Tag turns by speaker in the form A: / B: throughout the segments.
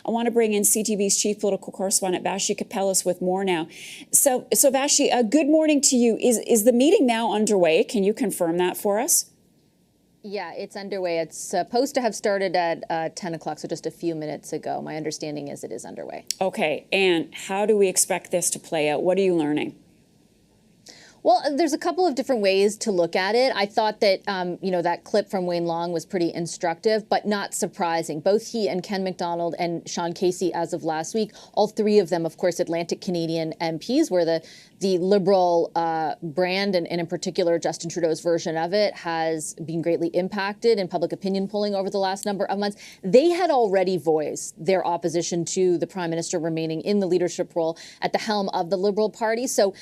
A: I want to bring in CTV's chief political correspondent, Vassy Kapelos, with more now. So Vassy, good morning to you. Is the meeting now underway? Can you confirm that for us?
B: Yeah, it's underway. It's supposed to have started at 10 o'clock, so just a few minutes ago. My understanding is it is underway.
A: Okay, and how do we expect this to play out? What are you learning?
B: Well, there's a couple of different ways to look at it. I thought that, that clip from Wayne Long was pretty instructive, but not surprising. Both he and Ken McDonald and Sean Casey, as of last week, all three of them, of course, Atlantic Canadian MPs, where the Liberal brand, and in particular Justin Trudeau's version of it, has been greatly impacted in public opinion polling over the last number of months. They had already voiced their opposition to the Prime Minister remaining in the leadership role at the helm of the Liberal Party. So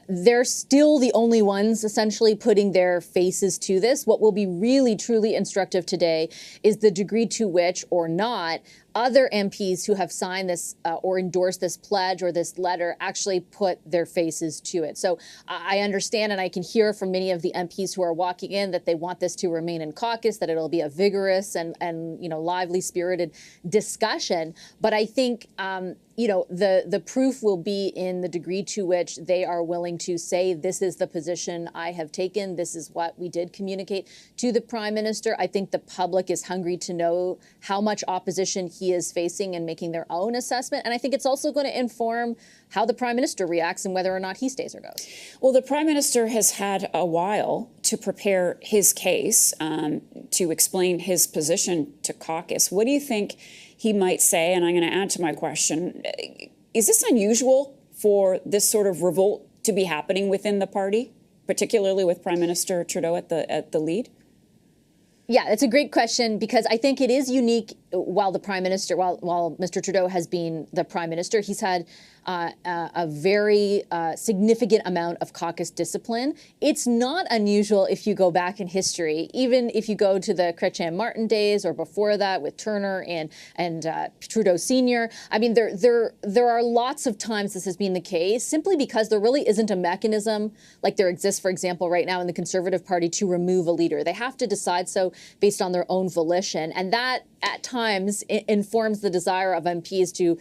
B: they're still the only ones essentially putting their faces to this. What will be really, truly instructive today is the degree to which or not other MPs who have signed this or endorsed this pledge or this letter actually put their faces to it. So I understand, and I can hear from many of the MPs who are walking in, that they want this to remain in caucus, that it'll be a vigorous and lively spirited discussion. But I think the proof will be in the degree to which they are willing to say, this is the position I have taken, this is what we did communicate to the Prime Minister. I think the public is hungry to know how much opposition he is facing and making their own assessment. And I think it's also going to inform how the Prime Minister reacts and whether or not he stays or goes.
A: Well, the Prime Minister has had a while to prepare his case, to explain his position to caucus. What do you think he might say? And I'm going to add to my question, is this unusual for this sort of revolt to be happening within the party, particularly with Prime Minister Trudeau at the lead?
B: Yeah, it's a great question, because I think it is unique. While Mr. Trudeau has been the Prime Minister, he's had a very significant amount of caucus discipline. It's not unusual if you go back in history, even if you go to the Chrétien Martin days or before that with Turner and Trudeau Sr. I mean, there are lots of times this has been the case, simply because there really isn't a mechanism like there exists, for example, right now in the Conservative Party, to remove a leader. They have to decide so based on their own volition, and that at times informs the desire of MPs to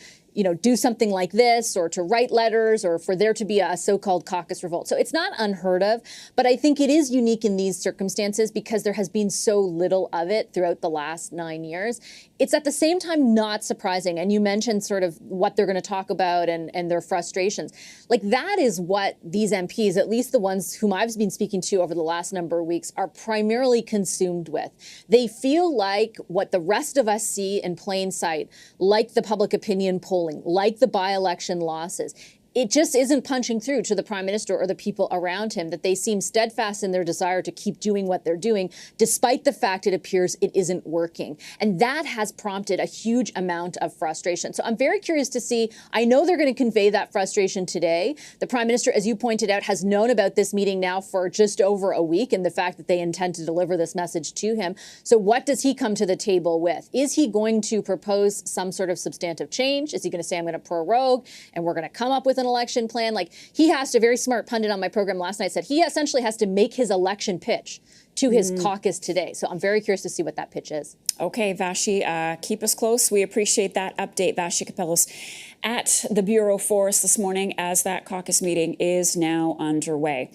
B: do something like this, or to write letters, or for there to be a so-called caucus revolt. So it's not unheard of, but I think it is unique in these circumstances because there has been so little of it throughout the last 9 years. It's at the same time not surprising. And you mentioned sort of what they're going to talk about and their frustrations. Like, that is what these MPs, at least the ones whom I've been speaking to over the last number of weeks, are primarily consumed with. They feel like what the rest of us see in plain sight, like the public opinion polling, like the by-election losses, it just isn't punching through to the Prime Minister or the people around him, that they seem steadfast in their desire to keep doing what they're doing, despite the fact it appears it isn't working. And that has prompted a huge amount of frustration. So I'm very curious to see. I know they're going to convey that frustration today. The Prime Minister, as you pointed out, has known about this meeting now for just over a week, and the fact that they intend to deliver this message to him. So what does he come to the table with? Is he going to propose some sort of substantive change? Is he going to say, I'm going to prorogue and we're going to come up with an election plan? Like, he has to, very smart pundit on my program last night said, he essentially has to make his election pitch to his caucus today. So I'm very curious to see what that pitch is.
A: Okay, Vassy, keep us close. We appreciate that update. Vassy Kapelos at the Bureau for us this morning as that caucus meeting is now underway.